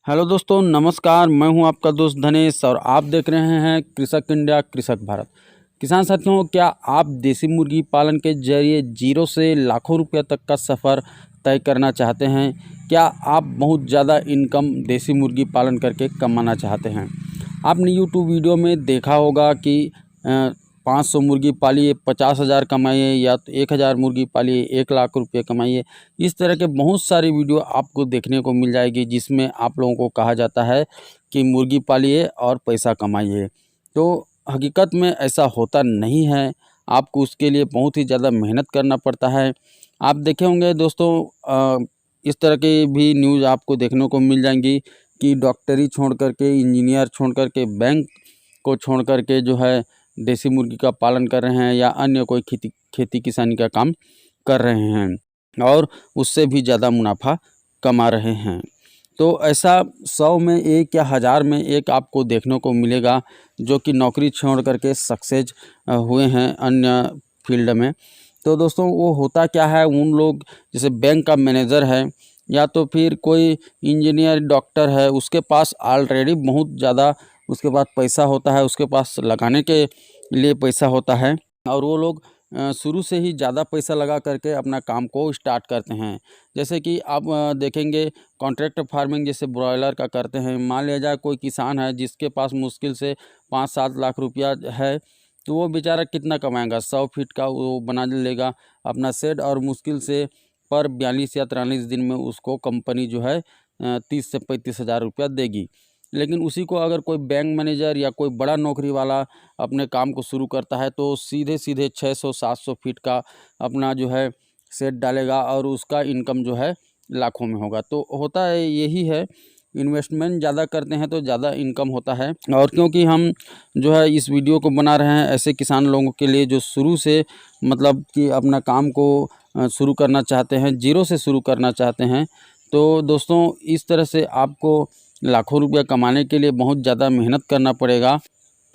Hello दोस्तों, नमस्कार। मैं हूं आपका दोस्त धनेश और आप देख रहे हैं कृषक इंडिया कृषक भारत। किसान साथियों, क्या आप देसी मुर्गी पालन के जरिए जीरो से लाखों रुपये तक का सफ़र तय करना चाहते हैं? क्या आप बहुत ज़्यादा इनकम देसी मुर्गी पालन करके कमाना चाहते हैं? आपने यूट्यूब वीडियो में देखा होगा कि 500 मुर्गी पालिए 50,000 कमाइए, या तो 1,000 मुर्गी पालिए 1,00,000 रुपये कमाइए। इस तरह के बहुत सारी वीडियो आपको देखने को मिल जाएगी जिसमें आप लोगों को कहा जाता है कि मुर्गी पालिए और पैसा कमाइए। तो हकीकत में ऐसा होता नहीं है। आपको उसके लिए बहुत ही ज़्यादा मेहनत करना पड़ता है। आप देखे होंगे दोस्तों, इस तरह की भी न्यूज़ आपको देखने को मिल जाएंगी कि डॉक्टरी छोड़ करके, इंजीनियर छोड़ करके, बैंक को छोड़ करके जो है देसी मुर्गी का पालन कर रहे हैं या अन्य कोई खेती किसानी का काम कर रहे हैं और उससे भी ज़्यादा मुनाफा कमा रहे हैं। तो ऐसा 100 में एक या 1000 में एक आपको देखने को मिलेगा जो कि नौकरी छोड़ करके सक्सेस हुए हैं अन्य फील्ड में। तो दोस्तों, वो होता क्या है, उन लोग जैसे बैंक का मैनेजर है या तो फिर कोई इंजीनियर डॉक्टर है, उसके पास ऑलरेडी बहुत ज़्यादा उसके पास पैसा होता है, उसके पास लगाने के लिए पैसा होता है और वो लोग शुरू से ही ज़्यादा पैसा लगा करके अपना काम को स्टार्ट करते हैं। जैसे कि आप देखेंगे कॉन्ट्रैक्ट फार्मिंग जैसे ब्रॉयलर का करते हैं। मान लिया जाए कोई किसान है जिसके पास मुश्किल से 5-7 लाख रुपया है, तो वो बेचारा कितना कमाएगा? 100 फीट का वो बना लेगा अपना शेड और मुश्किल से पर 42 या 43 दिन में उसको कंपनी जो है 30 से 35 हज़ार रुपया देगी। लेकिन उसी को अगर कोई बैंक मैनेजर या कोई बड़ा नौकरी वाला अपने काम को शुरू करता है तो सीधे सीधे 600-700 फीट का अपना जो है सेट डालेगा और उसका इनकम जो है लाखों में होगा। तो होता है यही है, इन्वेस्टमेंट ज़्यादा करते हैं तो ज़्यादा इनकम होता है। और क्योंकि हम जो है इस वीडियो को बना रहे हैं ऐसे किसान लोगों के लिए जो शुरू से मतलब कि अपना काम को शुरू करना चाहते हैं, जीरो से शुरू करना चाहते हैं। तो दोस्तों, इस तरह से आपको लाखों रुपया कमाने के लिए बहुत ज़्यादा मेहनत करना पड़ेगा,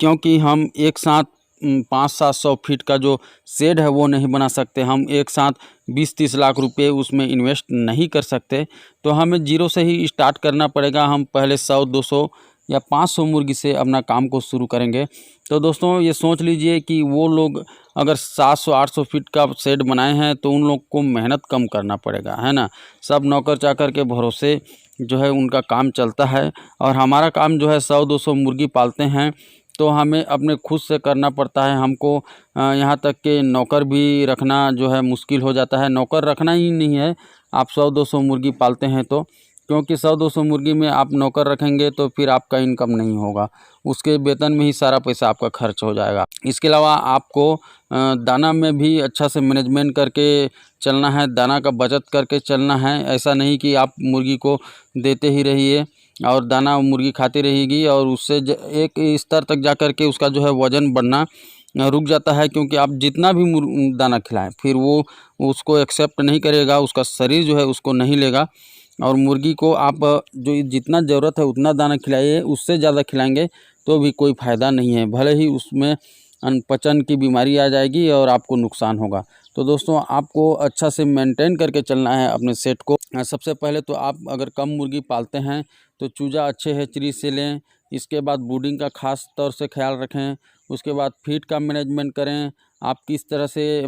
क्योंकि हम एक साथ 500-700 फीट का जो शेड है वो नहीं बना सकते। हम एक साथ 20-30 लाख रुपए उसमें इन्वेस्ट नहीं कर सकते। तो हमें जीरो से ही स्टार्ट करना पड़ेगा। हम पहले 100-200 या 500 मुर्गी से अपना काम को शुरू करेंगे। तो दोस्तों, ये सोच लीजिए कि वो लोग अगर 700-800 फीट का शेड बनाए हैं तो उन लोग को मेहनत कम करना पड़ेगा, है ना। सब नौकर चाकर के भरोसे जो है उनका काम चलता है और हमारा काम जो है 100-200 मुर्गी पालते हैं तो हमें अपने खुद से करना पड़ता है। हमको यहाँ तक कि नौकर भी रखना जो है मुश्किल हो जाता है। नौकर रखना ही नहीं है, आप 100-200 मुर्गी पालते हैं तो, क्योंकि 100-200 मुर्गी में आप नौकर रखेंगे तो फिर आपका इनकम नहीं होगा, उसके वेतन में ही सारा पैसा आपका खर्च हो जाएगा। इसके अलावा आपको दाना में भी अच्छा से मैनेजमेंट करके चलना है, दाना का बचत करके चलना है। ऐसा नहीं कि आप मुर्गी को देते ही रहिए और दाना मुर्गी खाती रहेगी और उससे एक स्तर तक जा कर के उसका जो है वज़न बढ़ना रुक जाता है, क्योंकि आप जितना भी दाना खिलाएं फिर वो उसको एक्सेप्ट नहीं करेगा, उसका शरीर जो है उसको नहीं लेगा। और मुर्गी को आप जो जितना ज़रूरत है उतना दाना खिलाइए, उससे ज़्यादा खिलाएंगे तो भी कोई फ़ायदा नहीं है, भले ही उसमें अनपचन की बीमारी आ जाएगी और आपको नुकसान होगा। तो दोस्तों, आपको अच्छा से मेंटेन करके चलना है अपने सेट को। सबसे पहले तो आप अगर कम मुर्गी पालते हैं तो चूजा अच्छे हैचरी से लें। इसके बाद ब्रूडिंग का खास तौर से ख्याल रखें। उसके बाद फीड का मैनेजमेंट करें। आप किस तरह से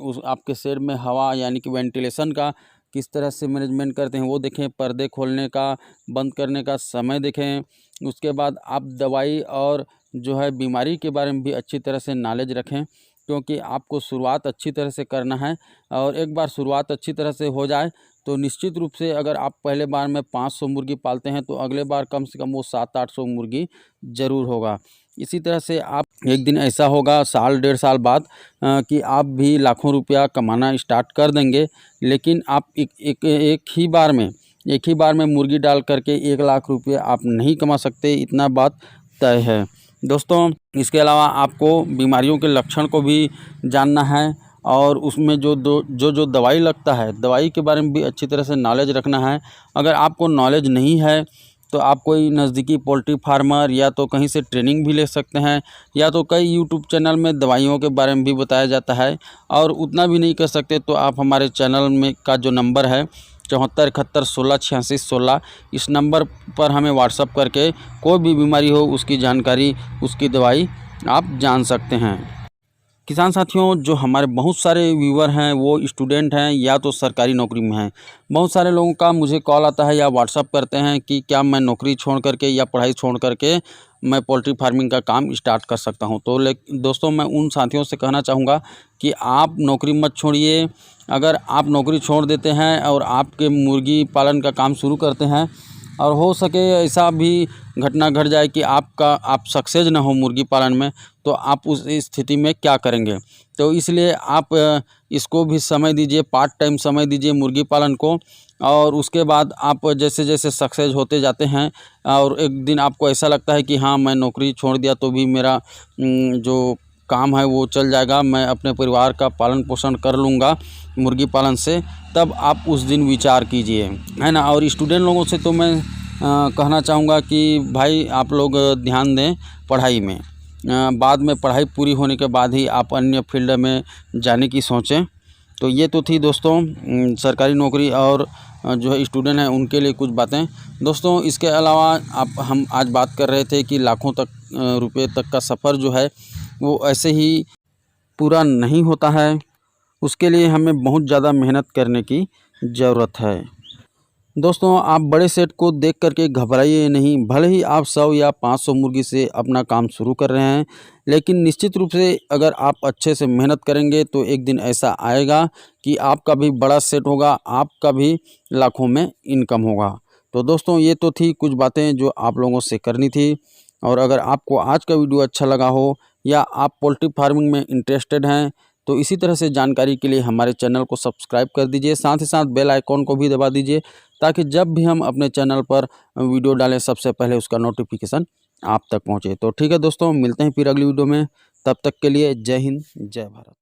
उस आपके शेड में हवा यानी कि वेंटिलेशन का किस तरह से मैनेजमेंट करते हैं वो देखें। पर्दे खोलने का, बंद करने का समय देखें। उसके बाद आप दवाई और जो है बीमारी के बारे में भी अच्छी तरह से नॉलेज रखें, क्योंकि आपको शुरुआत अच्छी तरह से करना है। और एक बार शुरुआत अच्छी तरह से हो जाए तो निश्चित रूप से अगर आप पहले बार में 500 मुर्गी पालते हैं तो अगले बार कम से कम वो 700-800 मुर्गी ज़रूर होगा। इसी तरह से आप एक दिन ऐसा होगा साल 1.5 साल बाद कि आप भी लाखों रुपया कमाना स्टार्ट कर देंगे। लेकिन आप एक ही बार में मुर्गी डाल करके 1 लाख रुपये आप नहीं कमा सकते, इतना बात तय है दोस्तों। इसके अलावा आपको बीमारियों के लक्षण को भी जानना है और उसमें जो दवाई लगता है, दवाई के बारे में भी अच्छी तरह से नॉलेज रखना है। अगर आपको नॉलेज नहीं है तो आप कोई नज़दीकी पोल्ट्री फार्मर या तो कहीं से ट्रेनिंग भी ले सकते हैं, या तो कई यूट्यूब चैनल में दवाइयों के बारे में भी बताया जाता है। और उतना भी नहीं कर सकते तो आप हमारे चैनल में का जो नंबर है 74 71 16 86 16। इस नंबर पर हमें व्हाट्सअप करके कोई भी बीमारी हो उसकी जानकारी, उसकी दवाई आप जान सकते हैं। किसान साथियों, जो हमारे बहुत सारे व्यूवर हैं वो स्टूडेंट हैं या तो सरकारी नौकरी में हैं। बहुत सारे लोगों का मुझे कॉल आता है या व्हाट्सअप करते हैं कि क्या मैं नौकरी छोड़ करके या पढ़ाई छोड़ करके मैं पोल्ट्री फार्मिंग का काम स्टार्ट कर सकता हूं। तो दोस्तों, मैं उन साथियों से कहना चाहूँगा कि आप नौकरी मत छोड़िए। अगर आप नौकरी छोड़ देते हैं और आपके मुर्गी पालन का काम शुरू करते हैं और हो सके ऐसा भी घटना घट जाए कि आप सक्सेस ना हो मुर्गी पालन में, तो आप उस स्थिति में क्या करेंगे। तो इसलिए आप इसको भी समय दीजिए, पार्ट टाइम समय दीजिए मुर्गी पालन को। और उसके बाद आप जैसे जैसे सक्सेस होते जाते हैं और एक दिन आपको ऐसा लगता है कि हाँ, मैं नौकरी छोड़ दिया तो भी मेरा जो काम है वो चल जाएगा, मैं अपने परिवार का पालन पोषण कर लूँगा मुर्गी पालन से, तब आप उस दिन विचार कीजिए, है ना। और स्टूडेंट लोगों से तो मैं कहना चाहूँगा कि भाई आप लोग ध्यान दें पढ़ाई में। बाद में पढ़ाई पूरी होने के बाद ही आप अन्य फील्ड में जाने की सोचें। तो ये तो थी दोस्तों सरकारी नौकरी और जो है स्टूडेंट हैं उनके लिए कुछ बातें। दोस्तों, इसके अलावा हम आज बात कर रहे थे कि लाखों तक रुपए तक का सफ़र जो है वो ऐसे ही पूरा नहीं होता है। उसके लिए हमें बहुत ज़्यादा मेहनत करने की ज़रूरत है। दोस्तों, आप बड़े सेट को देख करके घबराइए नहीं। भले ही आप 100 या 500 मुर्गी से अपना काम शुरू कर रहे हैं, लेकिन निश्चित रूप से अगर आप अच्छे से मेहनत करेंगे तो एक दिन ऐसा आएगा कि आपका भी बड़ा सेट होगा, आपका भी लाखों में इनकम होगा। तो दोस्तों, ये तो थी कुछ बातें जो आप लोगों से करनी थी। और अगर आपको आज का वीडियो अच्छा लगा हो या आप पोल्ट्री फार्मिंग में इंटरेस्टेड हैं, तो इसी तरह से जानकारी के लिए हमारे चैनल को सब्सक्राइब कर दीजिए। साथ ही साथ बेल आइकॉन को भी दबा दीजिए, ताकि जब भी हम अपने चैनल पर वीडियो डालें सबसे पहले उसका नोटिफिकेशन आप तक पहुंचे। तो ठीक है दोस्तों, मिलते हैं फिर अगली वीडियो में। तब तक के लिए जय हिंद, जय भारत।